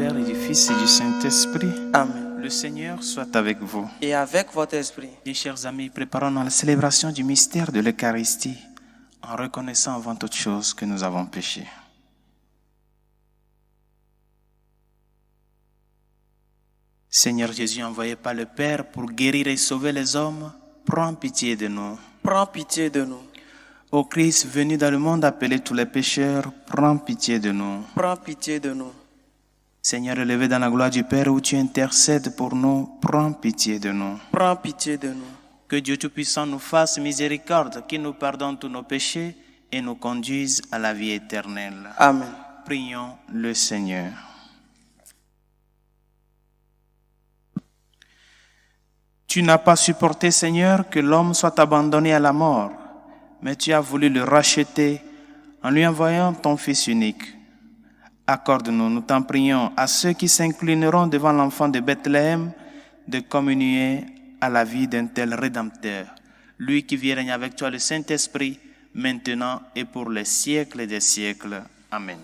Père et du Fils et du Saint-Esprit. Amen. Le Seigneur soit avec vous. Et avec votre esprit. Mes chers amis, préparons-nous à la célébration du mystère de l'Eucharistie en reconnaissant avant toute chose que nous avons péché. Seigneur Jésus, envoyé par le Père pour guérir et sauver les hommes, prends pitié de nous. Prends pitié de nous. Ô Christ, venu dans le monde appeler tous les pécheurs, prends pitié de nous. Prends pitié de nous. Seigneur, élevé dans la gloire du Père où tu intercèdes pour nous, prends pitié de nous. Prends pitié de nous. Que Dieu Tout-Puissant nous fasse miséricorde, qu'il nous pardonne tous nos péchés et nous conduise à la vie éternelle. Amen. Prions le Seigneur. Tu n'as pas supporté, Seigneur, que l'homme soit abandonné à la mort, mais tu as voulu le racheter en lui envoyant ton Fils unique. Accorde-nous, nous t'en prions, à ceux qui s'inclineront devant l'enfant de Bethléem, de communier à la vie d'un tel Rédempteur, lui qui vit et règne avec toi le Saint-Esprit, maintenant et pour les siècles des siècles. Amen.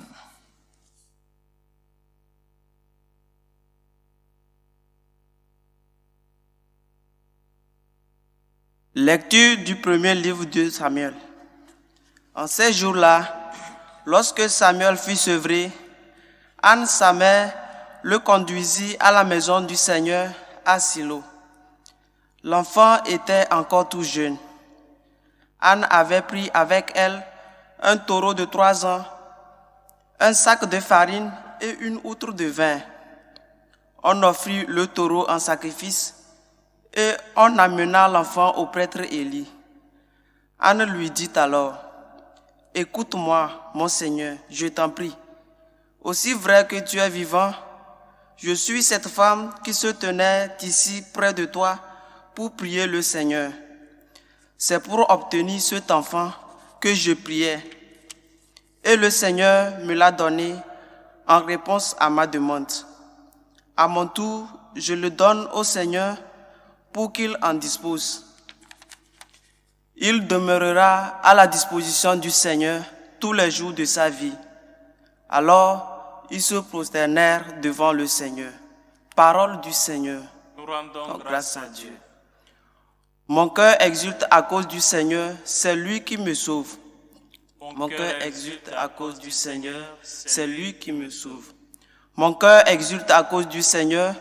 Lecture du premier livre de Samuel. En ces jours-là, lorsque Samuel fut sevré, Anne, sa mère, le conduisit à la maison du Seigneur à Silo. L'enfant était encore tout jeune. Anne avait pris avec elle un taureau de 3 ans, un sac de farine et une outre de vin. On offrit le taureau en sacrifice et on amena l'enfant au prêtre Élie. Anne lui dit alors: « Écoute-moi, mon Seigneur, je t'en prie. Aussi vrai que tu es vivant, je suis cette femme qui se tenait ici près de toi pour prier le Seigneur. C'est pour obtenir cet enfant que je priais. Et le Seigneur me l'a donné en réponse à ma demande. À mon tour, je le donne au Seigneur pour qu'il en dispose. Il demeurera à la disposition du Seigneur tous les jours de sa vie. » Alors, ils se prosternèrent devant le Seigneur. Parole du Seigneur. Nous rendons grâce à Dieu. Mon cœur exulte à cause du Seigneur, c'est lui qui me sauve. Mon cœur exulte à cause du Seigneur, c'est lui qui me sauve. Mon cœur exulte à cause du Seigneur,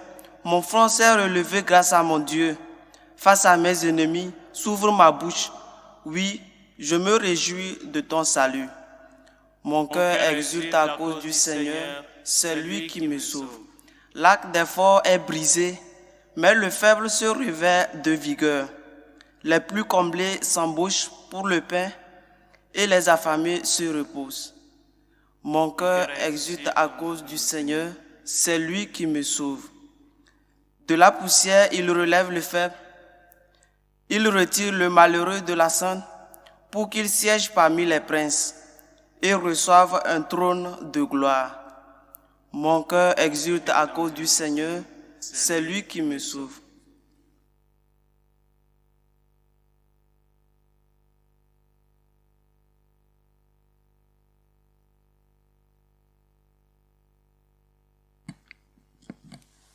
mon front s'est relevé grâce à mon Dieu. Face à mes ennemis, s'ouvre ma bouche. Oui, je me réjouis de ton salut. Mon cœur exulte à cause du Seigneur, c'est lui qui me sauve. L'arc des forts est brisé, mais le faible se revêt de vigueur. Les plus comblés s'embauchent pour le pain et les affamés se reposent. Mon cœur exulte à cause du Seigneur, c'est lui qui me sauve. De la poussière, il relève le faible. Il retire le malheureux de la cendre pour qu'il siège parmi les princes et reçoive un trône de gloire. Mon cœur exulte à cause du Seigneur, c'est lui qui me sauve.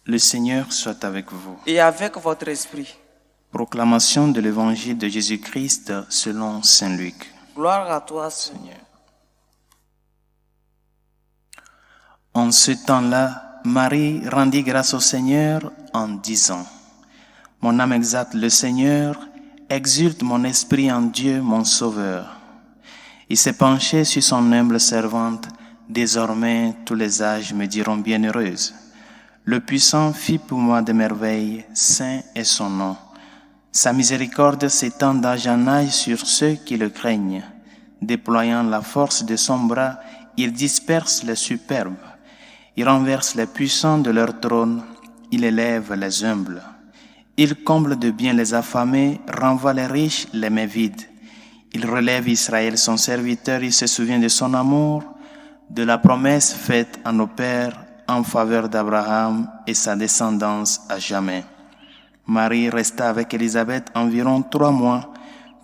Le Seigneur soit avec vous. Et avec votre esprit. Proclamation de l'Évangile de Jésus-Christ selon saint Luc. Gloire à toi, Seigneur. En ce temps-là, Marie rendit grâce au Seigneur en disant: « Mon âme exalte le Seigneur, exulte mon esprit en Dieu mon Sauveur. Il s'est penché sur son humble servante, désormais tous les âges me diront bienheureuse. Le Puissant fit pour moi des merveilles, saint est son nom. Sa miséricorde s'étend d'âge en âge sur ceux qui le craignent. Déployant la force de son bras, il disperse les superbes. Il renverse les puissants de leur trône, il élève les humbles. Il comble de bien les affamés, renvoie les riches les mains vides. Il relève Israël son serviteur, il se souvient de son amour, de la promesse faite à nos pères en faveur d'Abraham et sa descendance à jamais. Marie resta avec Élisabeth environ 3 mois,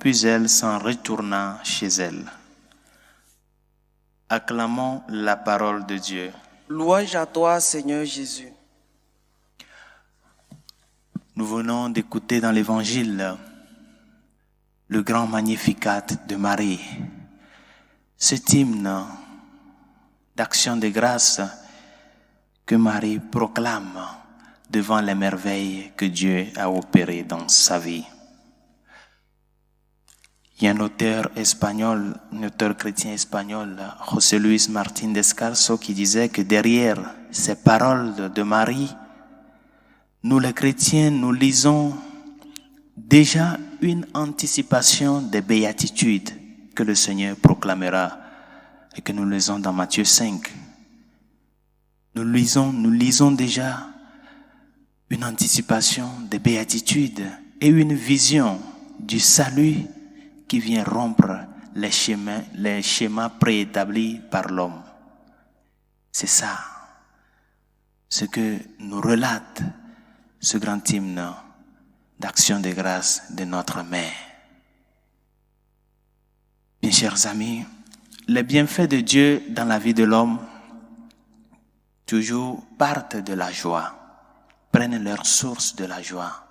puis elle s'en retourna chez elle. Acclamons la parole de Dieu. Louange à toi, Seigneur Jésus. Nous venons d'écouter dans l'Évangile le grand Magnificat de Marie, cet hymne d'action de grâce que Marie proclame devant les merveilles que Dieu a opérées dans sa vie. Il y a un auteur chrétien espagnol, José Luis Martín Descalzo, qui disait que derrière ces paroles de Marie, nous les chrétiens, nous lisons déjà une anticipation des béatitudes que le Seigneur proclamera et que nous lisons dans Matthieu 5. Nous lisons déjà une anticipation des béatitudes et une vision du salut qui vient rompre les schémas préétablis par l'homme. C'est ça, ce que nous relate ce grand hymne d'action de grâce de notre Mère. Mes chers amis, les bienfaits de Dieu dans la vie de l'homme toujours partent de la joie, prennent leur source de la joie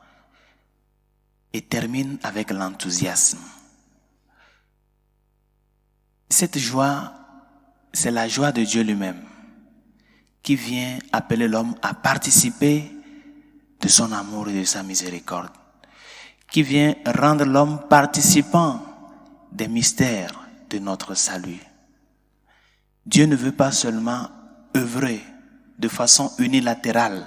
et terminent avec l'enthousiasme. Cette joie, c'est la joie de Dieu lui-même qui vient appeler l'homme à participer de son amour et de sa miséricorde, qui vient rendre l'homme participant des mystères de notre salut. Dieu ne veut pas seulement œuvrer de façon unilatérale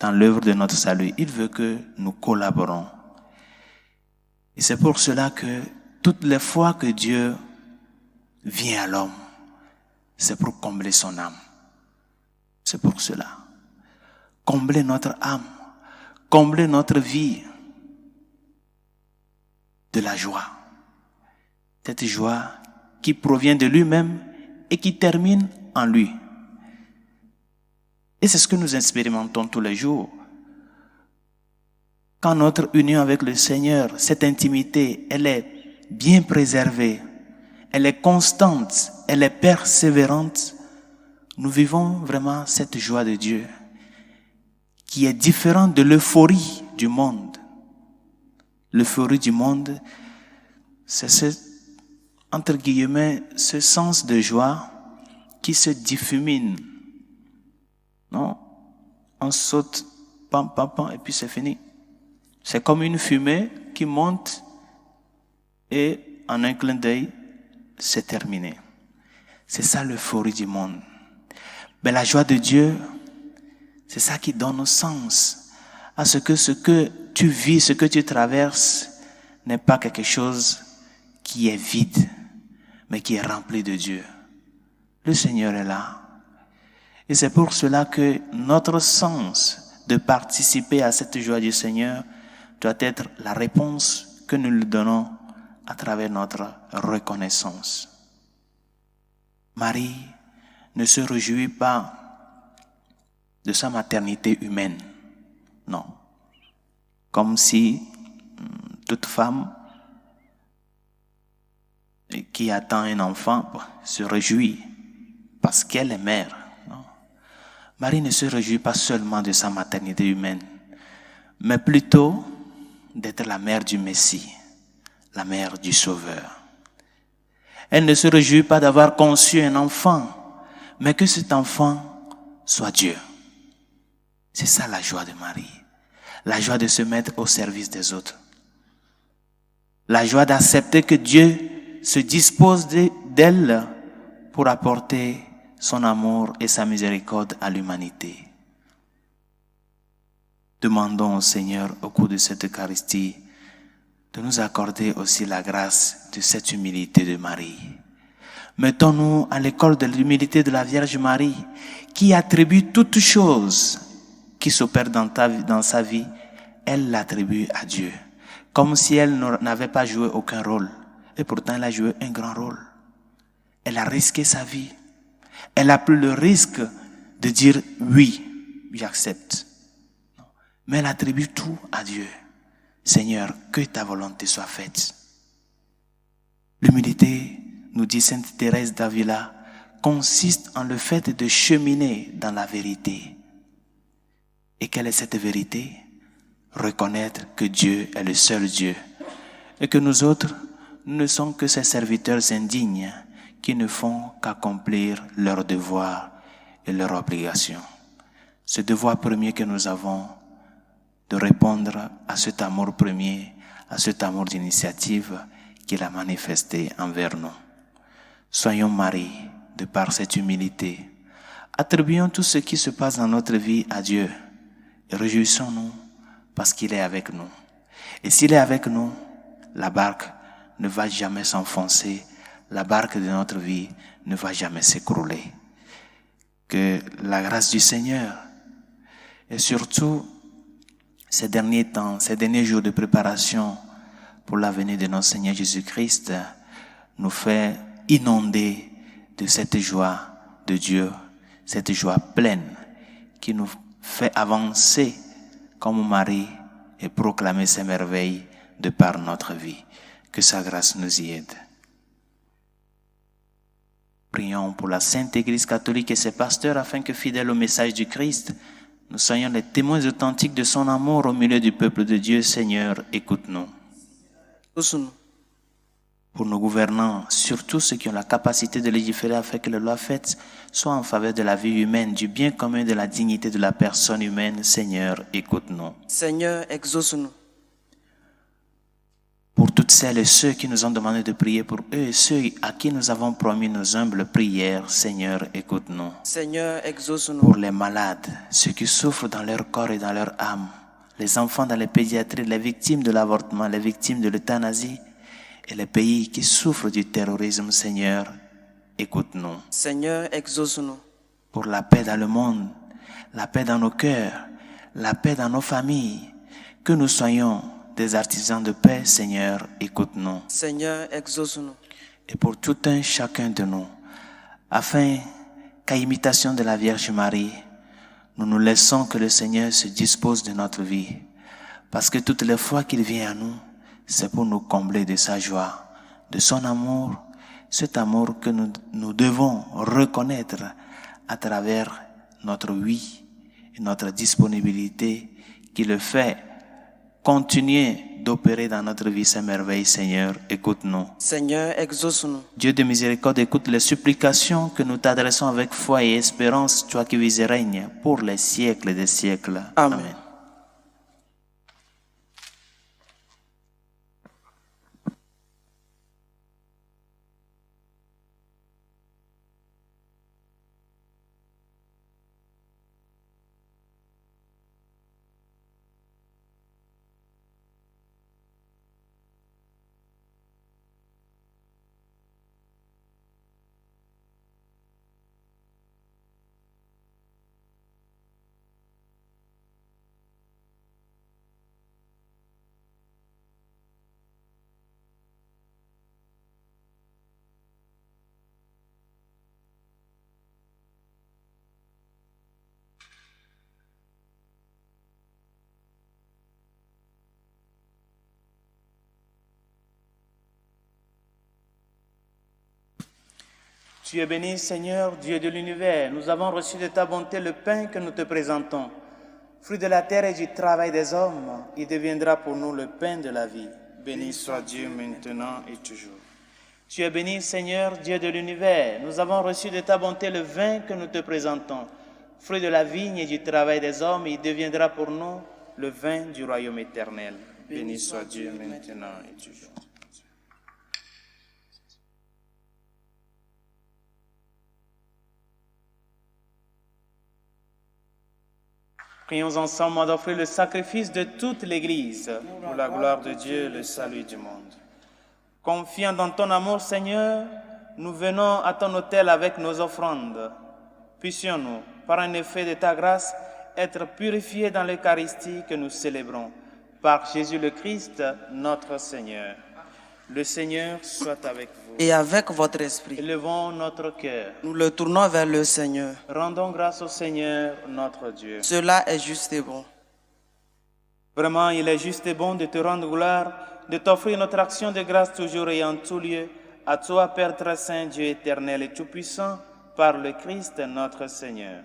dans l'œuvre de notre salut, il veut que nous collaborons. Et c'est pour cela que toutes les fois que Dieu vient à l'homme, c'est pour combler son âme. C'est pour cela. Combler notre âme, combler notre vie de la joie. Cette joie qui provient de lui-même et qui termine en lui. Et c'est ce que nous expérimentons tous les jours. Quand notre union avec le Seigneur, cette intimité, elle est bien préservée, elle est constante, elle est persévérante, nous vivons vraiment cette joie de Dieu qui est différente de l'euphorie du monde. L'euphorie du monde, c'est entre guillemets, ce sens de joie qui se diffumine. Non? On saute, pam, pam, pam, et puis c'est fini. C'est comme une fumée qui monte et en un clin d'œil, c'est terminé. C'est ça l'euphorie du monde. Mais la joie de Dieu, c'est ça qui donne sens à ce que tu vis, ce que tu traverses, n'est pas quelque chose qui est vide, mais qui est rempli de Dieu. Le Seigneur est là. Et c'est pour cela que notre sens de participer à cette joie du Seigneur doit être la réponse que nous lui donnons à travers notre reconnaissance. Marie ne se réjouit pas de sa maternité humaine. Non. Comme si toute femme qui attend un enfant se réjouit parce qu'elle est mère. Non. Marie ne se réjouit pas seulement de sa maternité humaine, mais plutôt d'être la mère du Messie, la mère du Sauveur. Elle ne se réjouit pas d'avoir conçu un enfant, mais que cet enfant soit Dieu. C'est ça la joie de Marie. La joie de se mettre au service des autres. La joie d'accepter que Dieu se dispose d'elle pour apporter son amour et sa miséricorde à l'humanité. Demandons au Seigneur au cours de cette Eucharistie de nous accorder aussi la grâce de cette humilité de Marie. Mettons-nous à l'école de l'humilité de la Vierge Marie, qui attribue toutes choses qui s'opèrent dans sa vie, elle l'attribue à Dieu, comme si elle n'avait pas joué aucun rôle. Et pourtant, elle a joué un grand rôle. Elle a risqué sa vie. Elle a pris le risque de dire oui, j'accepte. Mais elle attribue tout à Dieu. Seigneur, que ta volonté soit faite. L'humilité, nous dit Sainte Thérèse d'Avila, consiste en le fait de cheminer dans la vérité. Et quelle est cette vérité? Reconnaître que Dieu est le seul Dieu et que nous autres, nous ne sommes que ses serviteurs indignes qui ne font qu'accomplir leurs devoirs et leurs obligations. Ce devoir premier que nous avons, de répondre à cet amour premier, à cet amour d'initiative qu'il a manifesté envers nous. Soyons Marie de par cette humilité. Attribuons tout ce qui se passe dans notre vie à Dieu et réjouissons-nous parce qu'il est avec nous. Et s'il est avec nous, la barque ne va jamais s'enfoncer, la barque de notre vie ne va jamais s'écrouler. Que la grâce du Seigneur et surtout ces derniers temps, ces derniers jours de préparation pour la venue de notre Seigneur Jésus-Christ nous fait inonder de cette joie de Dieu, cette joie pleine qui nous fait avancer comme Marie et proclamer ses merveilles de par notre vie. Que sa grâce nous y aide. Prions pour la Sainte Église catholique et ses pasteurs afin que, fidèles au message du Christ, nous soyons les témoins authentiques de son amour au milieu du peuple de Dieu. Seigneur, écoute-nous. Pour nos gouvernants, surtout ceux qui ont la capacité de légiférer afin que les lois faites soient en faveur de la vie humaine, du bien commun, de la dignité de la personne humaine. Seigneur, écoute-nous. Seigneur, exauce-nous. Pour toutes celles et ceux qui nous ont demandé de prier pour eux et ceux à qui nous avons promis nos humbles prières, Seigneur, écoute-nous. Seigneur, exauce-nous. Pour les malades, ceux qui souffrent dans leur corps et dans leur âme, les enfants dans les pédiatries, les victimes de l'avortement, les victimes de l'euthanasie et les pays qui souffrent du terrorisme, Seigneur, écoute-nous. Seigneur, exauce-nous. Pour la paix dans le monde, la paix dans nos cœurs, la paix dans nos familles, que nous soyons des artisans de paix, Seigneur, écoute-nous. Seigneur, exauce-nous. Et pour tout un chacun de nous, afin qu'à imitation de la Vierge Marie, nous nous laissons que le Seigneur se dispose de notre vie. Parce que toutes les fois qu'il vient à nous, c'est pour nous combler de sa joie, de son amour, cet amour que nous devons reconnaître à travers notre oui et notre disponibilité qui le fait continuer d'opérer dans notre vie ces merveilles, Seigneur, écoute-nous. Seigneur, exauce-nous. Dieu de miséricorde, écoute les supplications que nous t'adressons avec foi et espérance, toi qui vis et règnes pour les siècles des siècles. Amen. Amen. Tu es béni, Seigneur, Dieu de l'univers. Nous avons reçu de ta bonté le pain que nous te présentons. Fruit de la terre et du travail des hommes, il deviendra pour nous le pain de la vie. Béni soit Dieu maintenant et toujours. Tu es béni, Seigneur, Dieu de l'univers. Nous avons reçu de ta bonté le vin que nous te présentons. Fruit de la vigne et du travail des hommes, il deviendra pour nous le vin du royaume éternel. Béni soit Dieu maintenant et toujours. Prions ensemble d'offrir le sacrifice de toute l'Église pour la gloire de Dieu, le salut du monde. Confiant dans ton amour, Seigneur, nous venons à ton autel avec nos offrandes. Puissions-nous, par un effet de ta grâce, être purifiés dans l'Eucharistie que nous célébrons. Par Jésus le Christ, notre Seigneur. Le Seigneur soit avec vous. Et avec votre esprit. Élevons notre cœur. Nous le tournons vers le Seigneur. Rendons grâce au Seigneur, notre Dieu. Cela est juste et bon. Vraiment, il est juste et bon de te rendre gloire, de t'offrir notre action de grâce toujours et en tout lieu. À toi, Père très saint, Dieu éternel et tout-puissant, par le Christ notre Seigneur.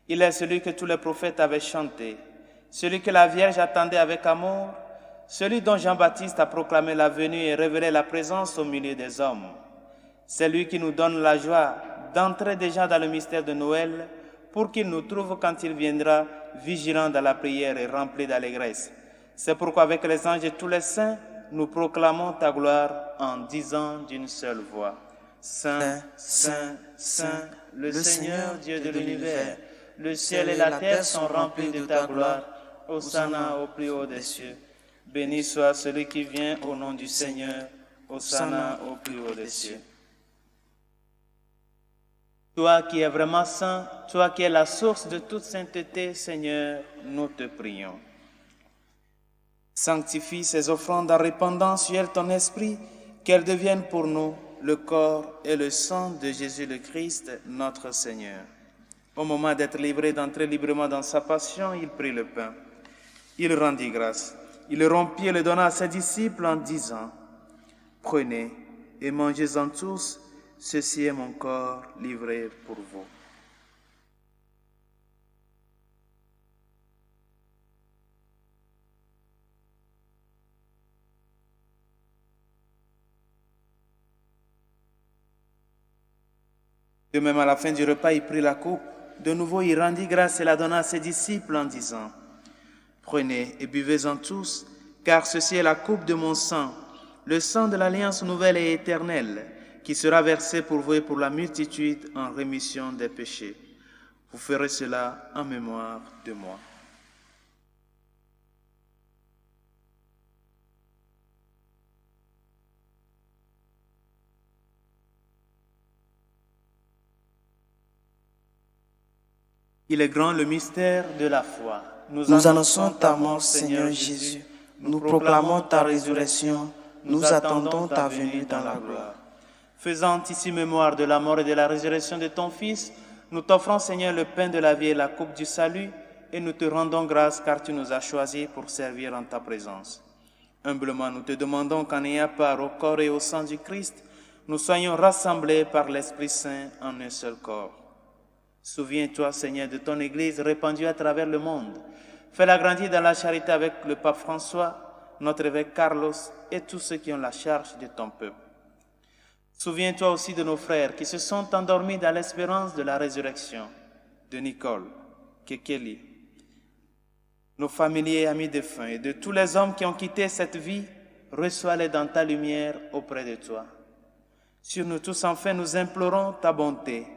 Il est celui que tous les prophètes avaient chanté, celui que la Vierge attendait avec amour, celui dont Jean-Baptiste a proclamé la venue et révélé la présence au milieu des hommes. C'est lui qui nous donne la joie d'entrer déjà dans le mystère de Noël pour qu'il nous trouve quand il viendra vigilants dans la prière et remplis d'allégresse. C'est pourquoi avec les anges et tous les saints, nous proclamons ta gloire en disant d'une seule voix. Saint, Saint, Saint, le Seigneur Dieu de l'univers, le ciel et la terre sont remplis de ta gloire. Hosanna au plus haut des cieux. Béni soit celui qui vient au nom du Seigneur. Hosanna au plus haut des cieux. Toi qui es vraiment saint, toi qui es la source de toute sainteté, Seigneur, nous te prions. Sanctifie ces offrandes en répandant sur elles ton esprit, qu'elles deviennent pour nous le corps et le sang de Jésus le Christ, notre Seigneur. Au moment d'être livré d'entrer librement dans sa passion, il prit le pain. Il rendit grâce. Il le rompit et le donna à ses disciples en disant, « Prenez et mangez-en tous, ceci est mon corps livré pour vous. » De même, à la fin du repas, il prit la coupe. De nouveau, il rendit grâce et la donna à ses disciples en disant, « Prenez et buvez-en tous, car ceci est la coupe de mon sang, le sang de l'alliance nouvelle et éternelle, qui sera versé pour vous et pour la multitude en rémission des péchés. Vous ferez cela en mémoire de moi. » Il est grand le mystère de la foi. Nous annonçons ta mort, Seigneur Jésus. Nous proclamons ta résurrection. Nous attendons ta venue dans la gloire. Faisant ici mémoire de la mort et de la résurrection de ton Fils, nous t'offrons, Seigneur, le pain de la vie et la coupe du salut, et nous te rendons grâce car tu nous as choisis pour servir en ta présence. Humblement, nous te demandons qu'en ayant part au corps et au sang du Christ, nous soyons rassemblés par l'Esprit Saint en un seul corps. Souviens-toi, Seigneur, de ton Église répandue à travers le monde. Fais-la grandir dans la charité avec le pape François, notre évêque Carlos et tous ceux qui ont la charge de ton peuple. Souviens-toi aussi de nos frères qui se sont endormis dans l'espérance de la résurrection, de Nicole, Kekeli, nos familiers et amis défunts et de tous les hommes qui ont quitté cette vie, reçois-les dans ta lumière auprès de toi. Sur nous tous, enfin, nous implorons ta bonté.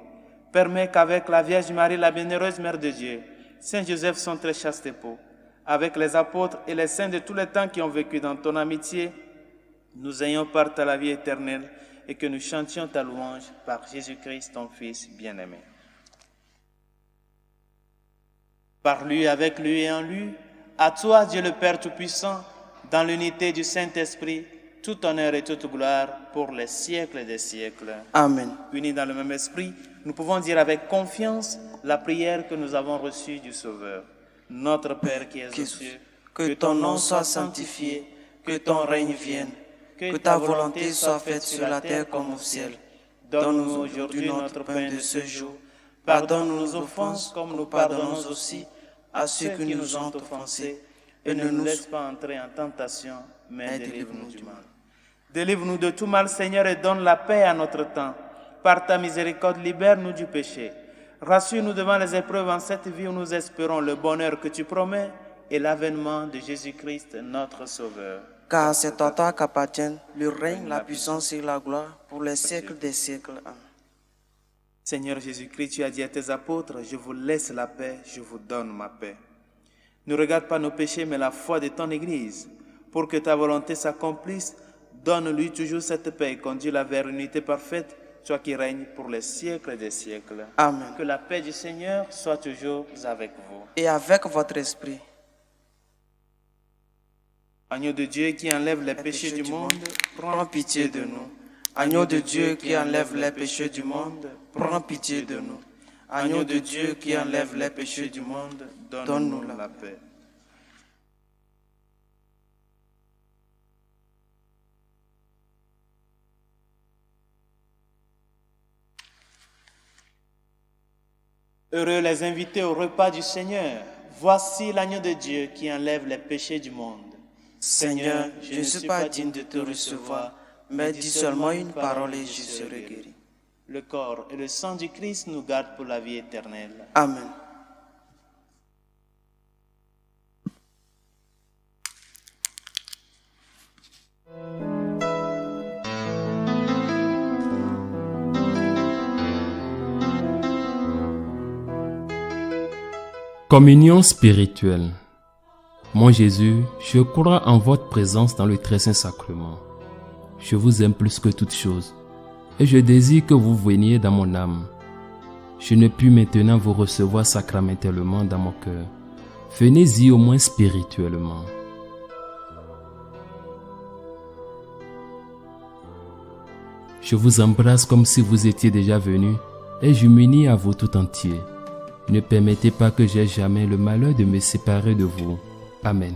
Permets qu'avec la Vierge Marie, la bienheureuse Mère de Dieu, Saint Joseph, son très chaste époux, avec les apôtres et les saints de tous les temps qui ont vécu dans ton amitié, nous ayons part à la vie éternelle et que nous chantions ta louange par Jésus-Christ, ton Fils bien-aimé. Par lui, avec lui et en lui, à toi, Dieu le Père Tout-Puissant, dans l'unité du Saint-Esprit, tout honneur et toute gloire pour les siècles des siècles. Amen. Unis dans le même esprit, nous pouvons dire avec confiance la prière que nous avons reçue du Sauveur. Notre Père qui es aux cieux, que ton nom soit sanctifié, que ton règne vienne, que ta volonté soit faite sur la terre comme au ciel. Donne-nous aujourd'hui notre pain de ce jour. Pardonne-nous nos offenses comme nous pardonnons aussi à ceux qui nous ont offensés. Et ne nous laisse pas entrer en tentation, mais délivre-nous du mal. Délivre-nous de tout mal, Seigneur, et donne la paix à notre temps. Par ta miséricorde, libère-nous du péché. Rassure-nous devant les épreuves en cette vie où nous espérons le bonheur que tu promets et l'avènement de Jésus-Christ, notre Sauveur. Car c'est à toi qu'appartiennent le règne, la puissance et la gloire pour les siècles des siècles. Amen. Seigneur Jésus-Christ, tu as dit à tes apôtres, je vous laisse la paix, je vous donne ma paix. Ne regarde pas nos péchés, mais la foi de ton Église. Pour que ta volonté s'accomplisse, donne-lui toujours cette paix et conduis-la vers l'unité parfaite, toi qui règnes pour les siècles des siècles. Amen. Que la paix du Seigneur soit toujours avec vous. Et avec votre esprit. Agneau de Dieu qui enlève les péchés du monde, prends pitié de nous. Agneau de Dieu qui enlève les péchés du monde, prends pitié de nous. Agneau de Dieu qui enlève les péchés du monde, donne-nous la paix. Heureux les invités au repas du Seigneur. Voici l'agneau de Dieu qui enlève les péchés du monde. Seigneur, je ne suis pas digne de te recevoir, mais dis seulement une parole et je serai guéri. Le corps et le sang du Christ nous gardent pour la vie éternelle. Amen. Communion spirituelle. Mon Jésus, je crois en votre présence dans le très saint sacrement. Je vous aime plus que toute chose et je désire que vous veniez dans mon âme. Je ne puis maintenant vous recevoir sacramentellement dans mon cœur. Venez-y au moins spirituellement. Je vous embrasse comme si vous étiez déjà venu et je m'unis à vous tout entier. Ne permettez pas que j'aie jamais le malheur de me séparer de vous. Amen.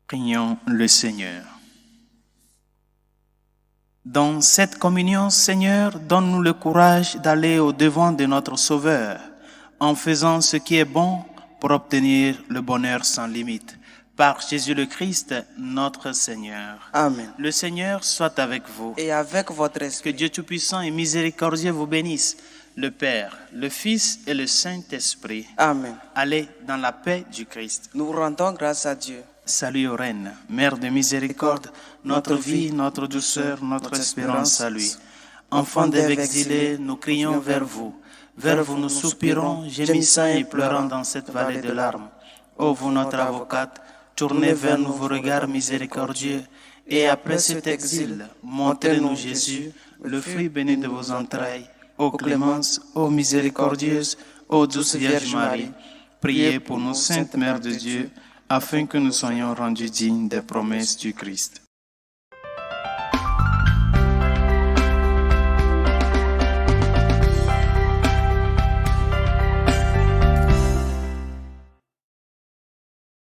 Prions le Seigneur. Dans cette communion, Seigneur, donne-nous le courage d'aller au-devant de notre Sauveur, en faisant ce qui est bon pour obtenir le bonheur sans limite. Par Jésus le Christ, notre Seigneur. Amen. Le Seigneur soit avec vous. Et avec votre Que esprit. Dieu Tout-Puissant et Miséricordieux vous bénisse, le Père, le Fils et le Saint-Esprit. Amen. Allez dans la paix du Christ. Nous rendons grâce à Dieu. Salut aux reines, Mère de miséricorde, notre vie, notre douceur, notre espérance à lui. Enfants d'Ève exilés, nous crions vers vous. Vers vous nous soupirons, gémissant et pleurant dans cette vallée de larmes. Ô vous notre avocate, tournez vers nous vos regards miséricordieux, et après cet exil, montrez-nous Jésus, le fruit béni de vos entrailles. Ô clémence, ô miséricordieuse, ô douce Vierge Marie, priez pour nous, Sainte Mère de Dieu, afin que nous soyons rendus dignes des promesses du Christ.